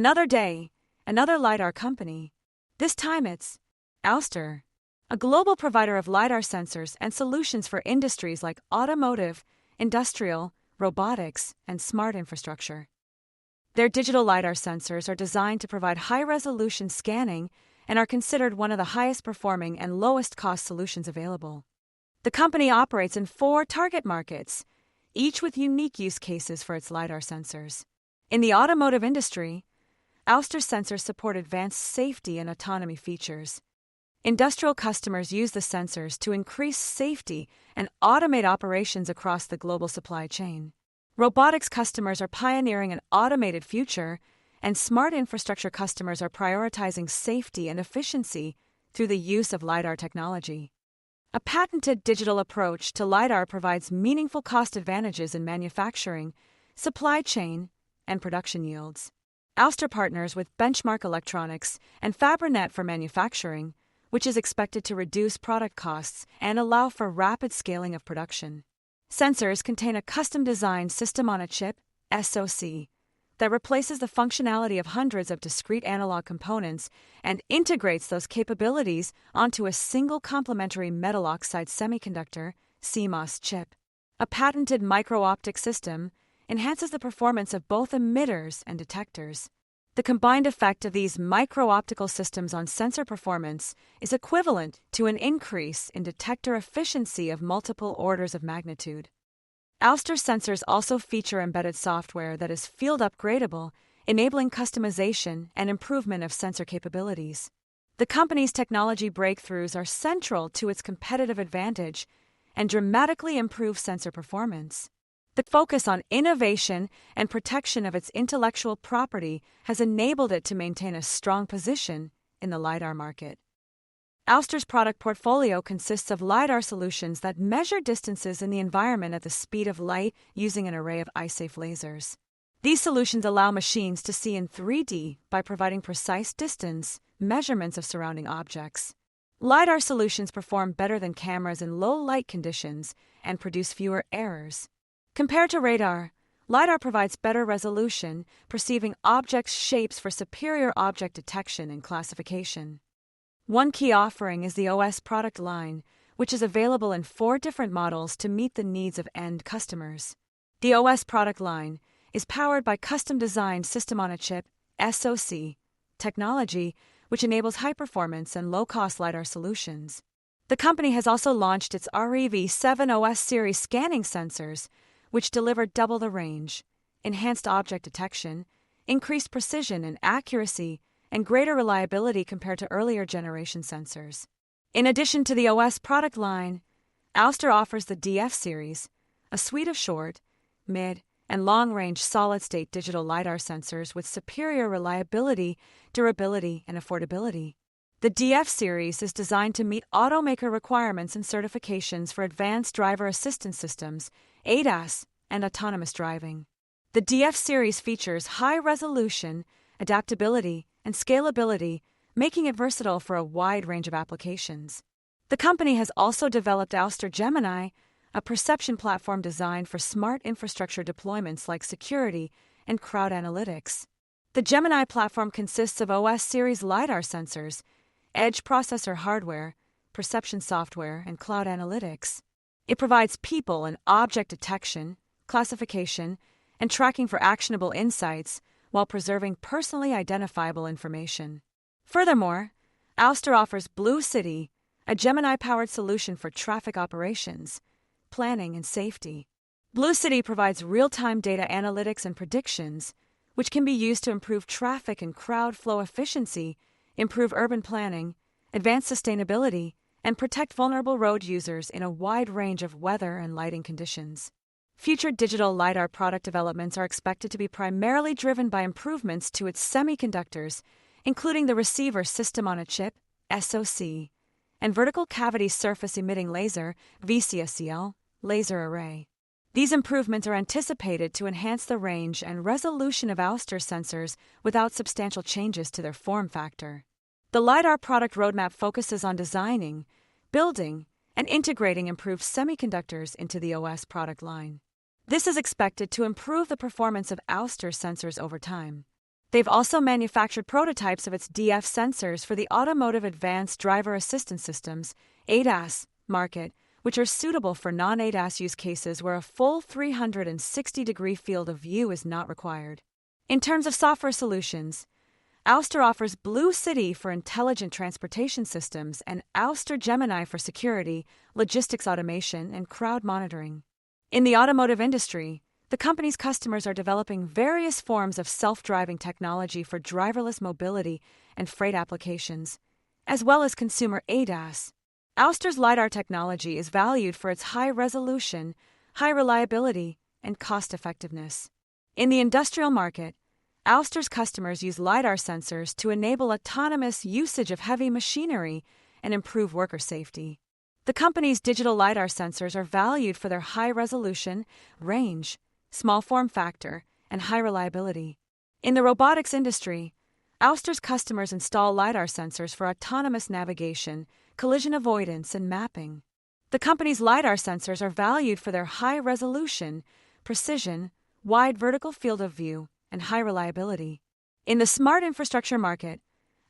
Another day, another Lidar company. This time it's Ouster, a global provider of Lidar sensors and solutions for industries like automotive, industrial, robotics, and smart infrastructure. Their digital Lidar sensors are designed to provide high-resolution scanning and are considered one of the highest-performing and lowest-cost solutions available. The company operates in 4 target markets, each with unique use cases for its Lidar sensors. In the automotive industry, Ouster sensors support advanced safety and autonomy features. Industrial customers use the sensors to increase safety and automate operations across the global supply chain. Robotics customers are pioneering an automated future, and smart infrastructure customers are prioritizing safety and efficiency through the use of Lidar technology. A patented digital approach to Lidar provides meaningful cost advantages in manufacturing, supply chain, and production yields. Ouster partners with Benchmark Electronics and Fabrinet for manufacturing, which is expected to reduce product costs and allow for rapid scaling of production. Sensors contain a custom-designed system-on-a-chip (SoC) that replaces the functionality of hundreds of discrete analog components and integrates those capabilities onto a single complementary metal oxide semiconductor (CMOS) chip. A patented micro-optic system enhances the performance of both emitters and detectors. The combined effect of these micro-optical systems on sensor performance is equivalent to an increase in detector efficiency of multiple orders of magnitude. Ouster sensors also feature embedded software that is field upgradable, enabling customization and improvement of sensor capabilities. The company's technology breakthroughs are central to its competitive advantage and dramatically improve sensor performance. The focus on innovation and protection of its intellectual property has enabled it to maintain a strong position in the Lidar market. Ouster's product portfolio consists of Lidar solutions that measure distances in the environment at the speed of light using an array of eye-safe lasers. These solutions allow machines to see in 3D by providing precise distance measurements of surrounding objects. Lidar solutions perform better than cameras in low light conditions and produce fewer errors. Compared to radar, Lidar provides better resolution, perceiving objects' shapes for superior object detection and classification. One key offering is the OUST product line, which is available in 4 different models to meet the needs of end customers. The OUST product line is powered by custom-designed system-on-a-chip (SoC) technology, which enables high-performance and low-cost Lidar solutions. The company has also launched its REV7 OUST series scanning sensors, which deliver double the range, enhanced object detection, increased precision and accuracy, and greater reliability compared to earlier generation sensors. In addition to the OUST product line, Ouster offers the DF series, a suite of short, mid, and long-range solid-state digital Lidar sensors with superior reliability, durability, and affordability. The DF series is designed to meet automaker requirements and certifications for advanced driver assistance systems, ADAS, and autonomous driving. The DF series features high resolution, adaptability, and scalability, making it versatile for a wide range of applications. The company has also developed Ouster Gemini, a perception platform designed for smart infrastructure deployments like security and crowd analytics. The Gemini platform consists of OUST series Lidar sensors, edge processor hardware, perception software, and cloud analytics. It provides people and object detection, classification, and tracking for actionable insights while preserving personally identifiable information. Furthermore, Ouster offers Blue City, a Gemini-powered solution for traffic operations, planning, and safety. Blue City provides real-time data analytics and predictions, which can be used to improve traffic and crowd flow efficiency, improve urban planning, advance sustainability, and protect vulnerable road users in a wide range of weather and lighting conditions. Future digital Lidar product developments are expected to be primarily driven by improvements to its semiconductors, including the receiver system-on-a-chip (SoC) and vertical cavity surface emitting laser (VCSEL) laser array. These improvements are anticipated to enhance the range and resolution of Ouster sensors without substantial changes to their form factor. The Lidar product roadmap focuses on designing, building, and integrating improved semiconductors into the OUST product line. This is expected to improve the performance of Ouster sensors over time. They've also manufactured prototypes of its DF sensors for the Automotive Advanced Driver Assistance Systems (ADAS) market, which are suitable for non-ADAS use cases where a full 360-degree field of view is not required. In terms of software solutions, Ouster offers Blue City for intelligent transportation systems and Ouster Gemini for security, logistics automation, and crowd monitoring. In the automotive industry, the company's customers are developing various forms of self-driving technology for driverless mobility and freight applications, as well as consumer ADAS. Ouster's Lidar technology is valued for its high resolution, high reliability, and cost-effectiveness. In the industrial market, Ouster's customers use Lidar sensors to enable autonomous usage of heavy machinery and improve worker safety. The company's digital Lidar sensors are valued for their high resolution, range, small form factor, and high reliability. In the robotics industry, Ouster's customers install Lidar sensors for autonomous navigation, collision avoidance, and mapping. The company's Lidar sensors are valued for their high resolution, precision, wide vertical field of view, and high reliability. In the smart infrastructure market,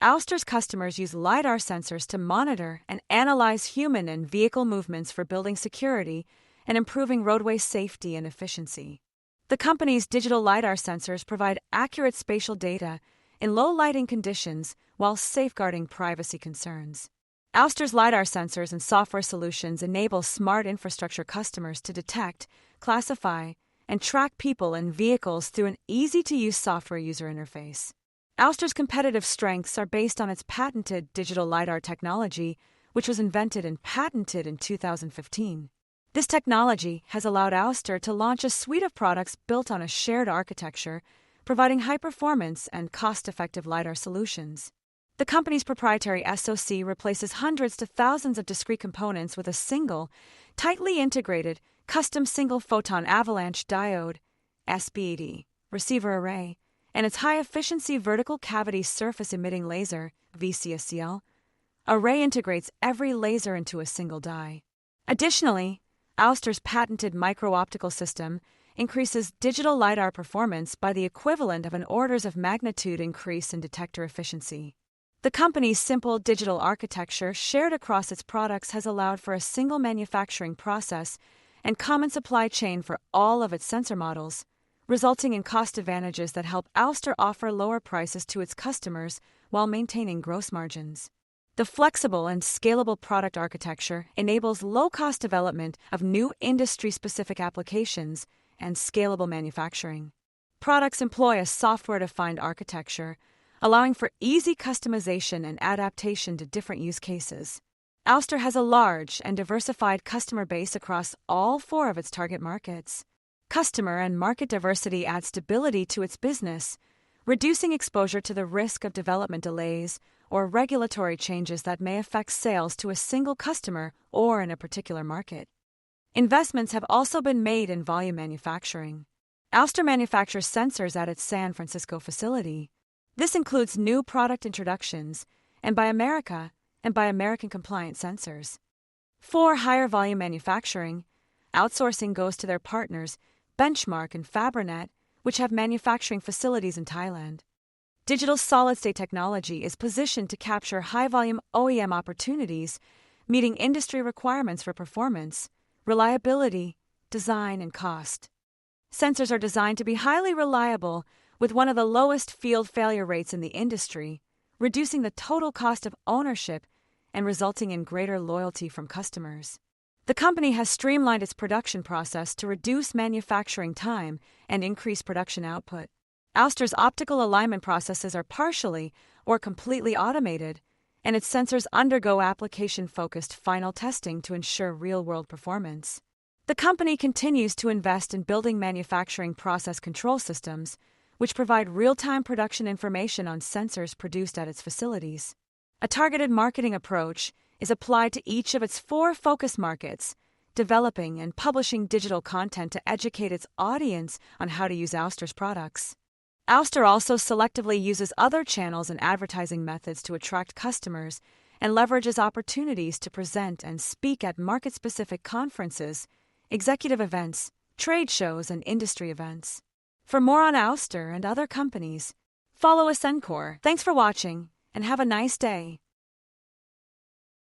Ouster's customers use Lidar sensors to monitor and analyze human and vehicle movements for building security and improving roadway safety and efficiency. The company's digital Lidar sensors provide accurate spatial data in low lighting conditions while safeguarding privacy concerns. Ouster's Lidar sensors and software solutions enable smart infrastructure customers to detect, classify, and track people and vehicles through an easy-to-use software user interface. Ouster's competitive strengths are based on its patented digital Lidar technology, which was invented and patented in 2015. This technology has allowed Ouster to launch a suite of products built on a shared architecture, providing high-performance and cost-effective Lidar solutions. The company's proprietary SoC replaces hundreds to thousands of discrete components with a single, tightly integrated, custom single-photon avalanche diode (SPAD) receiver array, and its high-efficiency vertical cavity surface-emitting laser (VCSEL) array integrates every laser into a single die. Additionally, Ouster's patented micro-optical system increases digital Lidar performance by the equivalent of an orders of magnitude increase in detector efficiency. The company's simple digital architecture shared across its products has allowed for a single manufacturing process and common supply chain for all of its sensor models, resulting in cost advantages that help Ouster offer lower prices to its customers while maintaining gross margins. The flexible and scalable product architecture enables low-cost development of new industry-specific applications and scalable manufacturing. Products employ a software-defined architecture, allowing for easy customization and adaptation to different use cases. Ouster has a large and diversified customer base across all four of its target markets. Customer and market diversity adds stability to its business, reducing exposure to the risk of development delays or regulatory changes that may affect sales to a single customer or in a particular market. Investments have also been made in volume manufacturing. Ouster manufactures sensors at its San Francisco facility. This includes new product introductions and Buy America and Buy American compliant sensors. For higher volume manufacturing, outsourcing goes to their partners Benchmark and Fabrinet, which have manufacturing facilities in Thailand. Digital solid-state technology is positioned to capture high-volume OEM opportunities, meeting industry requirements for performance, reliability, design, and cost. Sensors are designed to be highly reliable with one of the lowest field failure rates in the industry, reducing the total cost of ownership and resulting in greater loyalty from customers. The company has streamlined its production process to reduce manufacturing time and increase production output. Ouster's optical alignment processes are partially or completely automated, and its sensors undergo application-focused final testing to ensure real-world performance. The company continues to invest in building manufacturing process control systems, which provide real-time production information on sensors produced at its facilities. A targeted marketing approach is applied to each of its four focus markets, developing and publishing digital content to educate its audience on how to use Ouster's products. Ouster also selectively uses other channels and advertising methods to attract customers and leverages opportunities to present and speak at market-specific conferences, executive events, trade shows, and industry events. For more on Ouster and other companies, Follow Ascencore. Thanks for watching, and have a nice day.